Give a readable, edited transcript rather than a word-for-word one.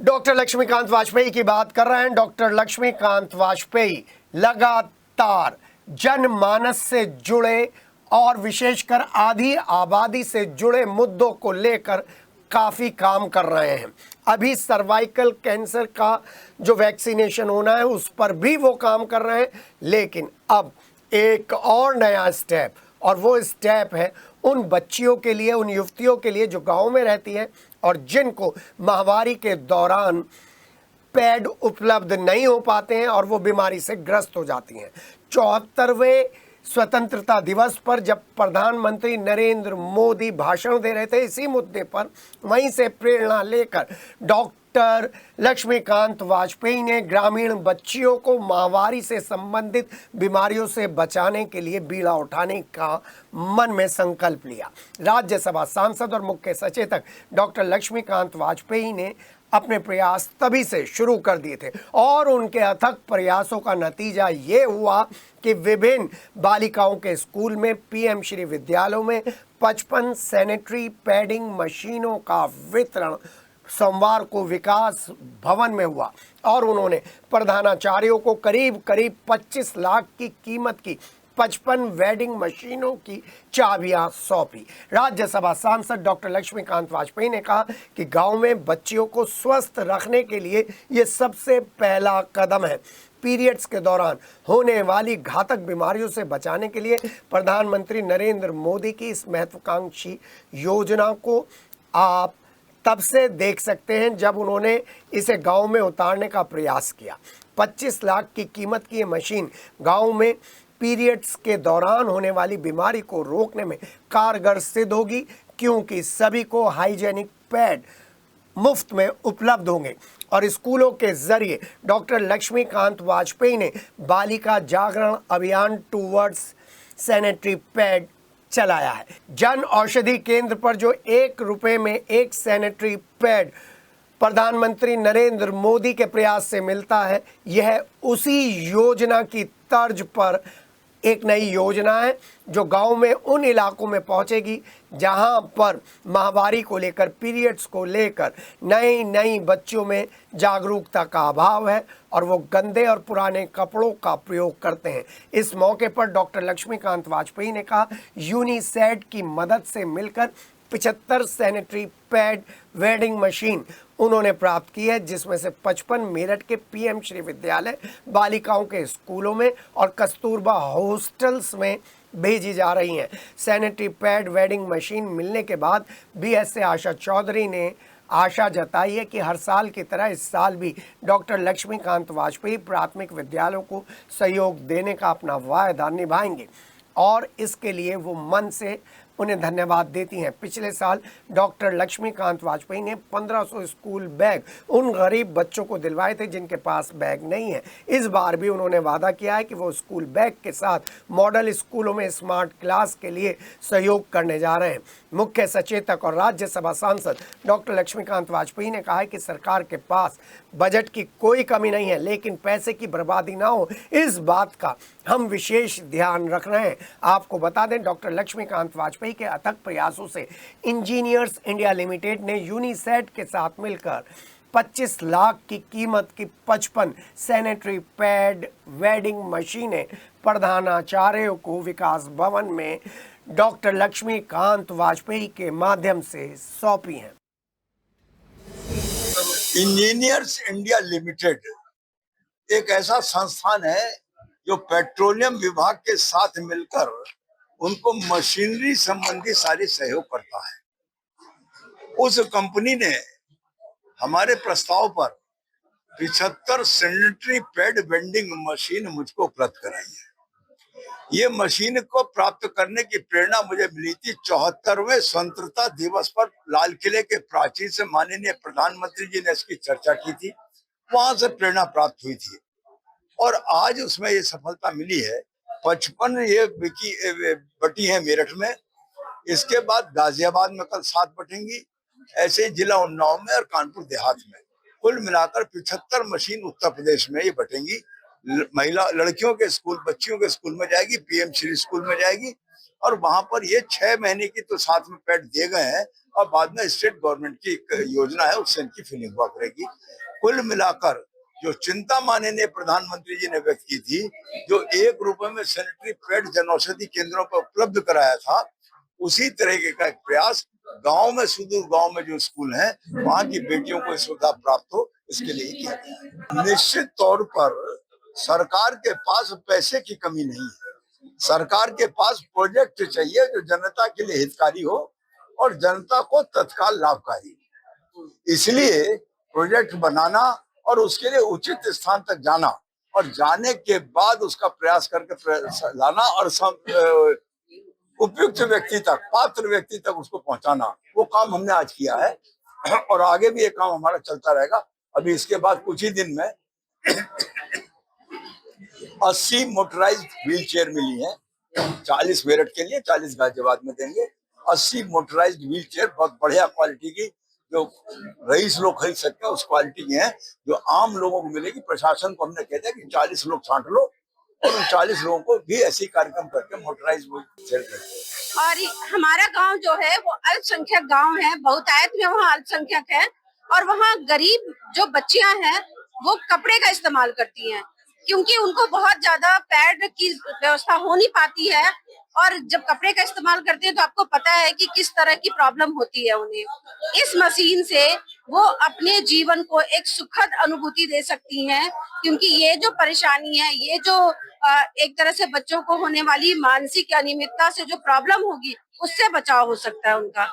Doctor Laxmikant Vajpayee की बात कर रहे हैं। डॉक्टर लक्ष्मीकांत वाजपेयी लगातार जनमानस से जुड़े और विशेषकर आधी आबादी से जुड़े मुद्दों को लेकर काफ़ी काम कर रहे हैं। अभी सर्वाइकल कैंसर का जो वैक्सीनेशन होना है उस पर भी वो काम कर रहे हैं, लेकिन अब एक और नया स्टेप, और वो स्टेप है उन बच्चियों के लिए, उन युवतियों के लिए जो गांव में रहती हैं और जिनको माहवारी के दौरान पैड उपलब्ध नहीं हो पाते हैं और वो बीमारी से ग्रस्त हो जाती हैं। 74वें स्वतंत्रता दिवस पर जब प्रधानमंत्री नरेंद्र मोदी भाषण दे रहे थे इसी मुद्दे पर, वहीं से प्रेरणा लेकर डॉक्टर लक्ष्मीकांत वाजपेयी ने ग्रामीण बच्चियों को माहवारी से संबंधित बीमारियों से बचाने के लिए बीड़ा उठाने का मन में संकल्प लिया। राज्यसभा सांसद और मुख्य सचेतक डॉक्टर लक्ष्मीकांत वाजपेयी ने अपने प्रयास तभी से शुरू कर दिए थे और उनके अथक प्रयासों का नतीजा ये हुआ कि विभिन्न बालिकाओं के स्कूल में, पीएम श्री विद्यालयों में 55 सैनिटरी पैडिंग मशीनों का वितरण सोमवार को विकास भवन में हुआ और उन्होंने प्रधानाचार्यों को करीब 25 लाख की कीमत की 55 वेडिंग मशीनों की चाबियां सौंपी। राज्यसभा सांसद डॉक्टर लक्ष्मीकांत वाजपेयी ने कहा कि गांव में बच्चियों को स्वस्थ रखने के लिए ये सबसे पहला कदम है। पीरियड्स के दौरान होने वाली घातक बीमारियों से बचाने के लिए प्रधानमंत्री नरेंद्र मोदी की इस महत्वाकांक्षी योजना को आप तब से देख सकते हैं जब उन्होंने इसे गांव में उतारने का प्रयास किया। 25 लाख की कीमत की ये मशीन गांव में पीरियड्स के दौरान होने वाली बीमारी को रोकने में कारगर सिद्ध होगी, क्योंकि सभी को हाइजेनिक पैड मुफ्त में उपलब्ध होंगे। और स्कूलों के जरिए डॉक्टर लक्ष्मीकांत वाजपेयी ने बालिका जागरण अभियान टूवर्ड्स सैनिटरी पैड चलाया है। जन औषधि केंद्र पर जो 1 रुपए में एक सैनिटरी पैड प्रधानमंत्री नरेंद्र मोदी के प्रयास से मिलता है, यह उसी योजना की तर्ज पर एक नई योजना है जो गांव में उन इलाकों में पहुंचेगी जहां पर माहवारी को लेकर, पीरियड्स को लेकर नई बच्चों में जागरूकता का अभाव है और वो गंदे और पुराने कपड़ों का प्रयोग करते हैं। इस मौके पर डॉक्टर लक्ष्मीकांत वाजपेयी ने कहा, यूनिसेड की मदद से मिलकर 75 सैनिटरी पैड वेडिंग मशीन उन्होंने प्राप्त की है, जिसमें से 55 मेरठ के पीएम श्री विद्यालय, बालिकाओं के स्कूलों में और कस्तूरबा हॉस्टल्स में भेजी जा रही हैं। सैनिटरी पैड वेडिंग मशीन मिलने के बाद बीएसए आशा चौधरी ने आशा जताई है कि हर साल की तरह इस साल भी डॉक्टर लक्ष्मीकांत वाजपेयी प्राथमिक विद्यालयों को सहयोग देने का अपना वायदा निभाएंगे और इसके लिए वो मन से उन्हें धन्यवाद देती हैं। पिछले साल डॉक्टर लक्ष्मीकांत वाजपेयी ने 1500 स्कूल बैग उन गरीब बच्चों को दिलवाए थे जिनके पास बैग नहीं है। इस बार भी उन्होंने वादा किया है कि वो स्कूल बैग के साथ मॉडल स्कूलों में स्मार्ट क्लास के लिए सहयोग करने जा रहे हैं। मुख्य सचेतक और राज्यसभा सांसद डॉक्टर लक्ष्मीकांत वाजपेयी ने कहा है कि सरकार के पास बजट की कोई कमी नहीं है, लेकिन पैसे की बर्बादी ना हो इस बात का हम विशेष ध्यान रख रहे हैं। आपको बता दें, डॉक्टर लक्ष्मीकांत वाजपेयी के अथक प्रयासों से इंजीनियर्स इंडिया लिमिटेड ने यूनिसेड के साथ मिलकर 25 लाख की कीमत की 55 सैनिटरी पैड वेडिंग मशीनें प्रधानाचार्यों को विकास भवन में डॉक्टर लक्ष्मीकांत वाजपेयी के माध्यम से सौंपी हैं। इंजीनियर्स इंडिया लिमिटेड एक ऐसा संस्थान है जो पेट्रोलियम विभाग के साथ मिलकर उनको मशीनरी संबंधी सारी सहयोग करता है। उस कंपनी ने हमारे प्रस्ताव पर 75 सैनिटरी पैड वेंडिंग मशीन मुझको उपलब्ध कराई है। ये मशीन को प्राप्त करने की प्रेरणा मुझे मिली थी 74वें स्वतंत्रता दिवस पर लाल किले के प्राचीर से माननीय प्रधानमंत्री जी ने इसकी चर्चा की थी, वहां से प्रेरणा प्राप्त हुई थी और आज उसमें ये सफलता मिली है। 55 ये बटी है मेरठ में, इसके बाद गाजियाबाद में कल 7 बटेंगी, ऐसे जिला उन्नाव में और कानपुर देहात में। कुल मिलाकर 75 मशीन उत्तर प्रदेश में ये बटेंगी। महिला लड़कियों के स्कूल, बच्चियों के स्कूल में जाएगी, पीएम श्री स्कूल में जाएगी और वहां पर ये 6 महीने की तो साथ में पैड दिए गए हैं और बाद में स्टेट गवर्नमेंट की एक योजना है, उससे इनकी फिलिंग हुआ करेगी। कुल मिलाकर जो चिंता माननीय प्रधानमंत्री जी ने व्यक्त की थी, जो 1 रुपए में सैनिटरी पैड जनौषधि केंद्रों पर उपलब्ध कराया था, उसी तरीके का एक प्रयास गांव में, सुदूर गांव में जो स्कूल हैं, वहां की बेटियों को सुविधा प्राप्त हो, इसके लिए किया गया है। निश्चित तौर पर सरकार के पास पैसे की कमी नहीं है। सरकार के पास प्रोजेक्ट चाहिए जो जनता के लिए हितकारी हो और जनता को तत्काल लाभकारी। इसलिए प्रोजेक्ट बनाना और उसके लिए उचित स्थान तक जाना और जाने के बाद उसका प्रयास करके लाना और उपयुक्त व्यक्ति तक, पात्र व्यक्ति तक उसको पहुंचाना, वो काम हमने आज किया है और आगे भी ये काम हमारा चलता रहेगा। अभी इसके बाद कुछ ही दिन में 80 मोटराइज्ड व्हील चेयर मिली है, 40 मेरठ के लिए, 40 गाजियाबाद में देंगे। 80 मोटराइज्ड व्हील चेयर बहुत बढ़िया क्वालिटी की, जो रईस लोग खरीद सकते हैं उस क्वालिटी की है, जो आम लोगों को मिलेगी। प्रशासन को हमने कह दिया कि 40 लोग छांट लो और उन 40 लोगों को भी ऐसी कार्यक्रम करके मोटराइज्ड व्हील चेयर देंगे। और हमारा गांव जो है वो अल्पसंख्यक गांव है, बहुतायत में वहाँ अल्पसंख्यक है और वहाँ गरीब जो बच्चियां हैं वो कपड़े का इस्तेमाल करती हैं, क्योंकि उनको बहुत ज्यादा पैड की व्यवस्था हो नहीं पाती है। और जब कपड़े का इस्तेमाल करते हैं तो आपको पता है कि किस तरह की प्रॉब्लम होती है उन्हें। इस मशीन से वो अपने जीवन को एक सुखद अनुभूति दे सकती हैं, क्योंकि ये जो परेशानी है, ये जो एक तरह से बच्चों को होने वाली मानसिक अनियमितता से जो प्रॉब्लम होगी, उससे बचाव हो सकता है उनका।